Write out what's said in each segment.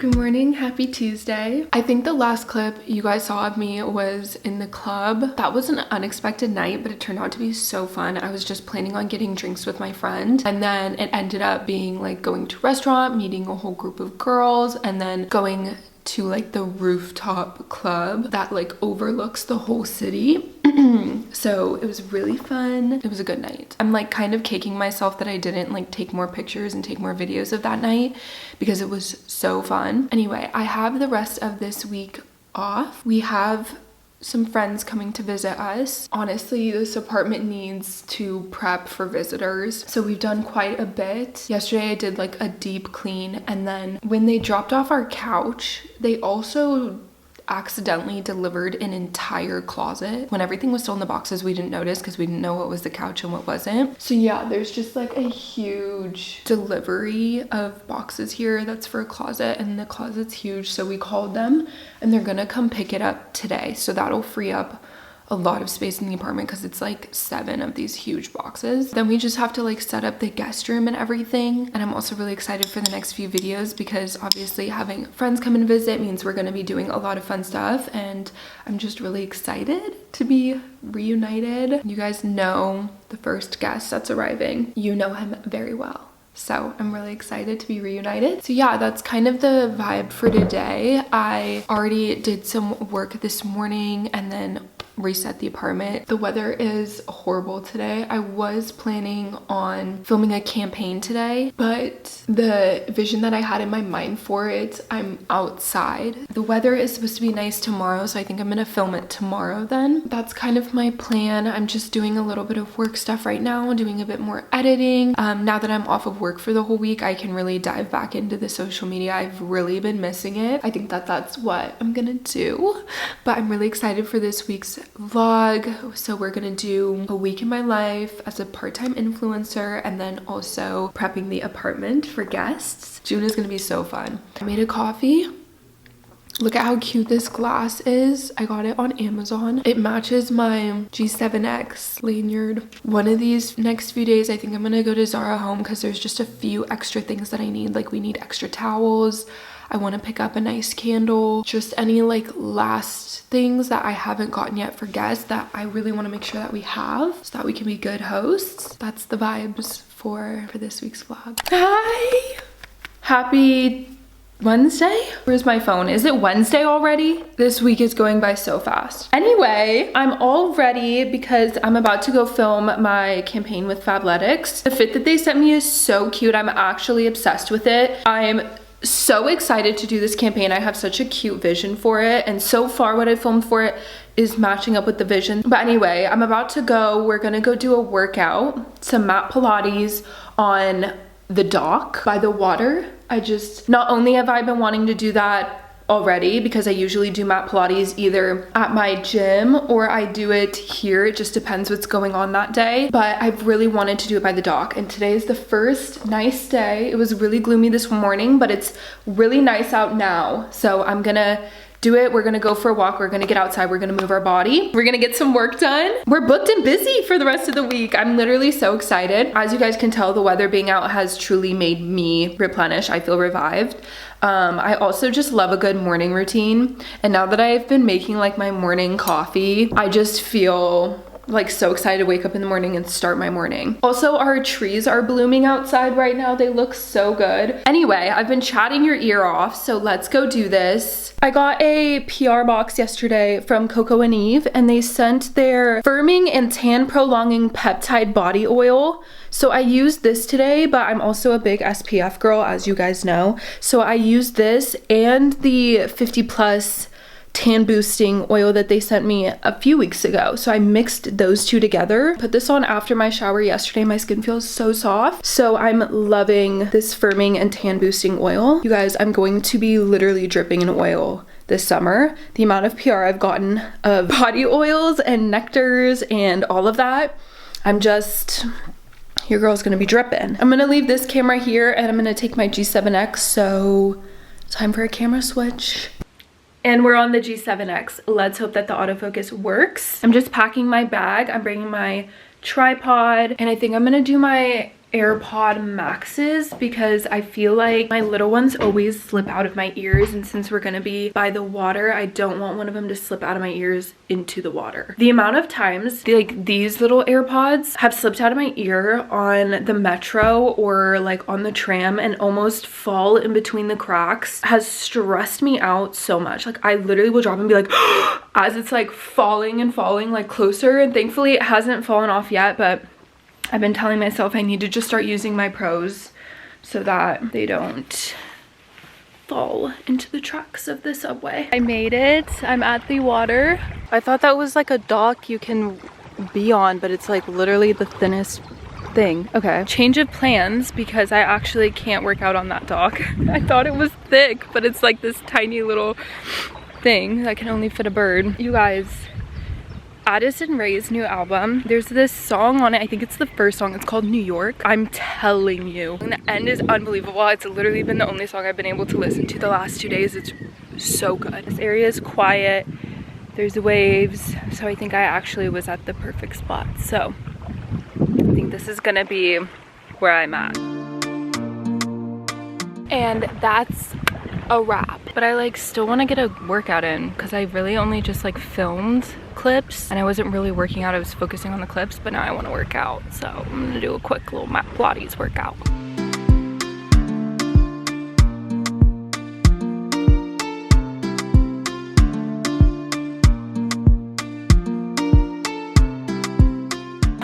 Good morning, happy Tuesday. I think the last clip you guys saw of me was in the club. That was an unexpected night, but it turned out to be so fun. I was just planning on getting drinks with my friend, and then it ended up being like going to a restaurant, meeting a whole group of girls, and then going to like the rooftop club that like overlooks the whole city. So it was really fun. It was a good night. I'm like kind of kicking myself that I didn't like take more pictures and take more videos of that night because it was so fun. Anyway, I have the rest of this week off. We have some friends coming to visit us. Honestly, this apartment needs to prep for visitors, so we've done quite a bit. Yesterday I did like a deep clean, and then when they dropped off our couch, they also accidentally delivered an entire closet. When everything was still in the boxes, we didn't notice because we didn't know what was the couch and what wasn't. So yeah, there's just like a huge delivery of boxes here that's for a closet, and the closet's huge, so we called them and they're gonna come pick it up today. So that'll free up a lot of space in the apartment because it's like 7 of these huge boxes. Then we just have to like set up the guest room and everything. And I'm also really excited for the next few videos because obviously having friends come and visit means we're going to be doing a lot of fun stuff, and I'm just really excited to be reunited. You guys know the first guest that's arriving. You know him very well. So I'm really excited to be reunited. So yeah, that's kind of the vibe for today. I already did some work this morning and then reset the apartment. The weather is horrible today. I was planning on filming a campaign today, but the vision that I had in my mind for it, I'm outside. The weather is supposed to be nice tomorrow, so I think I'm gonna film it tomorrow then. That's kind of my plan. I'm just doing a little bit of work stuff right now, doing a bit more editing. Now that I'm off of work for the whole week, I can really dive back into the social media. I've really been missing it. I think that that's what I'm gonna do, but I'm really excited for this week's vlog. So we're gonna do a week in my life as a part-time influencer, and then also prepping the apartment for guests. June is gonna be so fun. I made a coffee. Look at how cute this glass is. I got it on Amazon. It matches my G7X lanyard. One of these next few days, I think I'm gonna go to Zara Home because there's just a few extra things that I need. Like we need extra towels. I want to pick up a nice candle, just any like last things that I haven't gotten yet for guests that I really want to make sure that we have so that we can be good hosts. That's the vibes for this week's vlog. Hi! Happy Wednesday? Where's my phone? Is it Wednesday already? This week is going by so fast. Anyway, I'm all ready because I'm about to go film my campaign with Fabletics. The fit that they sent me is so cute. I'm actually obsessed with it. I'm so excited to do this campaign. I have such a cute vision for it, and so far what I filmed for it is matching up with the vision. But anyway, I'm about to go. We're gonna go do a workout, some mat Pilates on the dock by the water. Not only have I been wanting to do that already because I usually do mat Pilates either at my gym or I do it here. It just depends what's going on that day, but I've really wanted to do it by the dock, and today is the first nice day. It was really gloomy this morning, but it's really nice out now, so I'm gonna do it. We're gonna go for a walk. We're gonna get outside. We're gonna move our body. We're gonna get some work done. We're booked and busy for the rest of the week. I'm literally so excited. As you guys can tell, the weather being out has truly made me replenish. I feel revived. I also just love a good morning routine. And now that I've been making like my morning coffee, I just feel like so excited to wake up in the morning and start my morning. Also, our trees are blooming outside right now. They look so good. Anyway, I've been chatting your ear off, so let's go do this. I got a PR box yesterday from Coco and Eve, and they sent their firming and tan prolonging peptide body oil. So I used this today, but I'm also a big SPF girl, as you guys know. So I used this and the 50 plus tan boosting oil that they sent me a few weeks ago. So I mixed those two together, put this on after my shower yesterday. My skin feels so soft. So I'm loving this firming and tan boosting oil. You guys, I'm going to be literally dripping in oil this summer. The amount of PR I've gotten of body oils and nectars and all of that, your girl's gonna be dripping. I'm gonna leave this camera here and I'm gonna take my G7X, so time for a camera switch. And we're on the G7X. Let's hope that the autofocus works. I'm just packing my bag. I'm bringing my tripod, and I think I'm gonna do my AirPod Maxes because I feel like my little ones always slip out of my ears, and since we're gonna be by the water, I don't want one of them to slip out of my ears into the water. The amount of times like these little AirPods have slipped out of my ear on the metro or like on the tram and almost fall in between the cracks has stressed me out so much. Like I literally will drop and be like as it's like falling and falling like closer, and thankfully it hasn't fallen off yet, but I've been telling myself I need to just start using my pros so that they don't fall into the tracks of the subway. I made it. I'm at the water. I thought that was like a dock you can be on, but it's like literally the thinnest thing. Okay, change of plans because I actually can't work out on that dock. I thought it was thick, but it's like this tiny little thing that can only fit a bird. You guys, Addison Rae's new album, there's this song on it, I think it's the first song, it's called New York. I'm telling you, and the end is unbelievable. It's literally been the only song I've been able to listen to the last 2 days. It's so good. This area is quiet, there's waves, so I think I actually was at the perfect spot. So I think this is gonna be where I'm at. And that's a wrap. But I like still want to get a workout in because I really only just like filmed clips and I wasn't really working out. I was focusing on the clips, but now I want to work out. So I'm gonna do a quick little Pilates workout.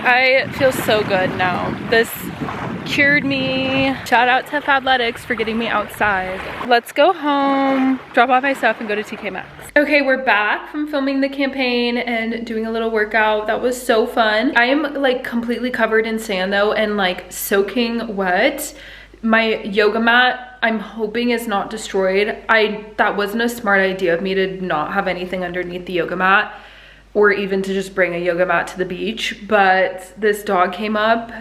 I feel so good now. This cured me. Shout out to Fabletics for getting me outside. Let's go home, drop off my stuff, and go to TK Maxx. Okay, we're back from filming the campaign and doing a little workout. That was so fun. I am like completely covered in sand though and like soaking wet. My yoga mat, I'm hoping is not destroyed. That wasn't a smart idea of me to not have anything underneath the yoga mat, or even to just bring a yoga mat to the beach. But this dog came up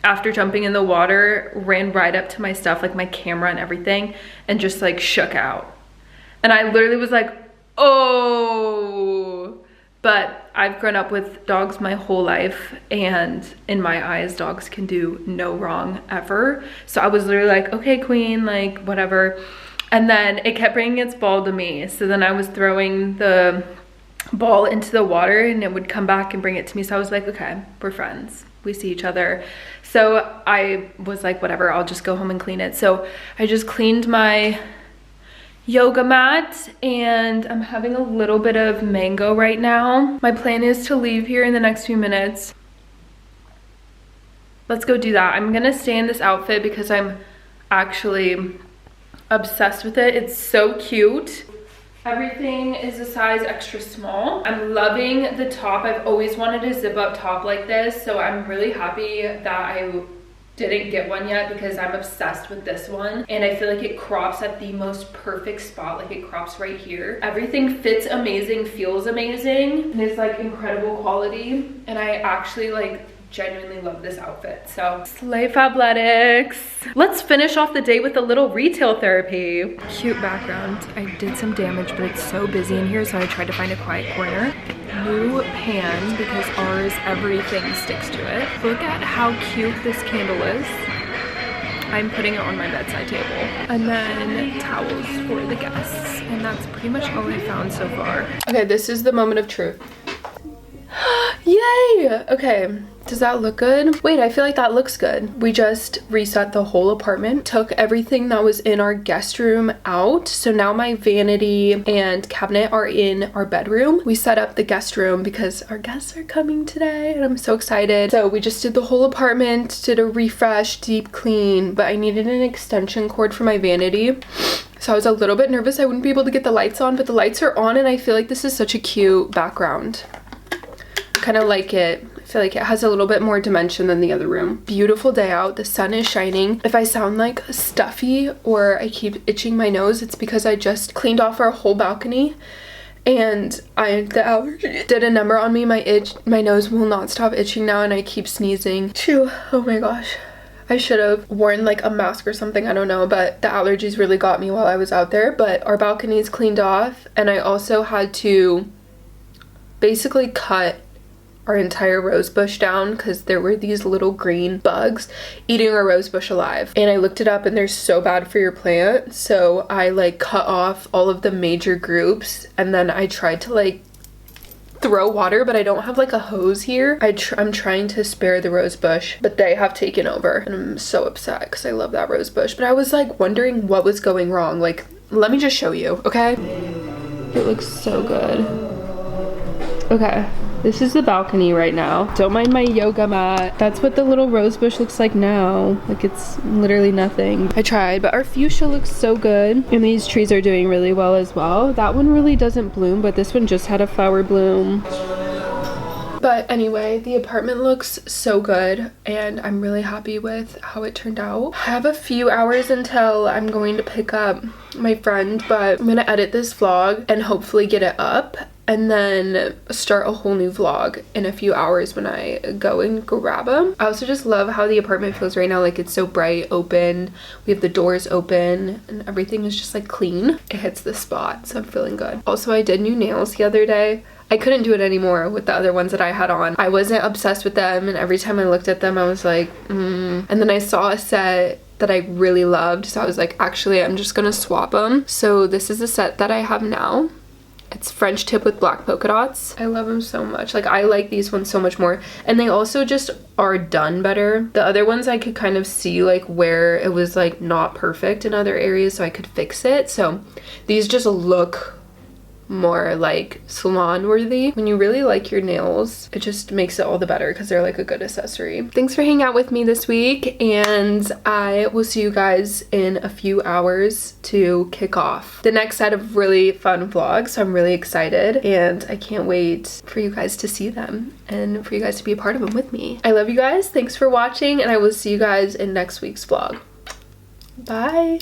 after jumping in the water, ran right up to my stuff, like my camera and everything, and just like shook out. And I literally was like, oh. But I've grown up with dogs my whole life, and in my eyes, dogs can do no wrong ever. So I was literally like, okay, queen, like whatever. And then it kept bringing its ball to me. So then I was throwing the ball into the water and it would come back and bring it to me. So I was like, okay, we're friends, we see each other. So I was like, whatever, I'll just go home and clean it. So I just cleaned my yoga mat and I'm having a little bit of mango right now. My plan is to leave here in the next few minutes. Let's go do that. I'm gonna stay in this outfit because I'm actually obsessed with it. It's so cute. Everything is a size extra small. I'm loving the top. I've always wanted a zip up top like this, so I'm really happy that I didn't get one yet because I'm obsessed with this one. And I feel like it crops at the most perfect spot. Like it crops right here. Everything fits amazing, feels amazing, and it's like incredible quality. And I actually like genuinely love this outfit. So slay Fabletics. Let's finish off the day with a little retail therapy. Cute background. I did some damage, but it's so busy in here, so I tried to find a quiet corner. New pan because ours, everything sticks to it. Look at how cute this candle is. I'm putting it on my bedside table. And then towels for the guests. And that's pretty much all I found so far. Okay, this is the moment of truth. Yay! Okay, does that look good? Wait, I feel like that looks good. We just reset the whole apartment, took everything that was in our guest room out. So now my vanity and cabinet are in our bedroom. We set up the guest room because our guests are coming today and I'm so excited. So we just did the whole apartment, did a refresh, deep clean, but I needed an extension cord for my vanity. So I was a little bit nervous I wouldn't be able to get the lights on, but the lights are on and I feel like this is such a cute background. Kind of like it. I feel like it has a little bit more dimension than the other room. Beautiful day out. The sun is shining. If I sound like stuffy or I keep itching my nose, it's because I just cleaned off our whole balcony and the allergy did a number on me. My nose will not stop itching now and I keep sneezing. Phew. Oh my gosh. I should have worn like a mask or something, I don't know, but the allergies really got me while I was out there. But our balcony is cleaned off and I also had to basically cut our entire rose bush down because there were these little green bugs eating our rose bush alive. And I looked it up and they're so bad for your plant. So I like cut off all of the major groups and then I tried to like throw water, but I don't have like a hose here. I'm trying to spare the rose bush, but they have taken over and I'm so upset because I love that rose bush. But I was like wondering what was going wrong. Like, let me just show you, okay? It looks so good. Okay, this is the balcony right now. Don't mind my yoga mat. That's what the little rose bush looks like now. Like, it's literally nothing. I tried, but our fuchsia looks so good. And these trees are doing really well as well. That one really doesn't bloom, but this one just had a flower bloom. But anyway, the apartment looks so good and I'm really happy with how it turned out. I have a few hours until I'm going to pick up my friend, but I'm gonna edit this vlog and hopefully get it up and then start a whole new vlog in a few hours when I go and grab them. I also just love how the apartment feels right now. Like, it's so bright, open. We have the doors open and everything is just like clean. It hits the spot, so I'm feeling good. Also, I did new nails the other day. I couldn't do it anymore with the other ones that I had on. I wasn't obsessed with them and every time I looked at them I was like, And then I saw a set that I really loved, so I was like, actually I'm just gonna swap them. So this is the set that I have now. It's French tip with black polka dots. I love them so much. Like, I like these ones so much more. And they also just are done better. The other ones I could kind of see like where it was like not perfect in other areas, so I could fix it. So these just look more like salon worthy. When you really like your nails, it just makes it all the better because they're like a good accessory. Thanks for hanging out with me this week and I will see you guys in a few hours to kick off the next set of really fun vlogs. So I'm really excited and I can't wait for you guys to see them and for you guys to be a part of them with me. I love you guys. Thanks for watching and I will see you guys in next week's vlog. Bye.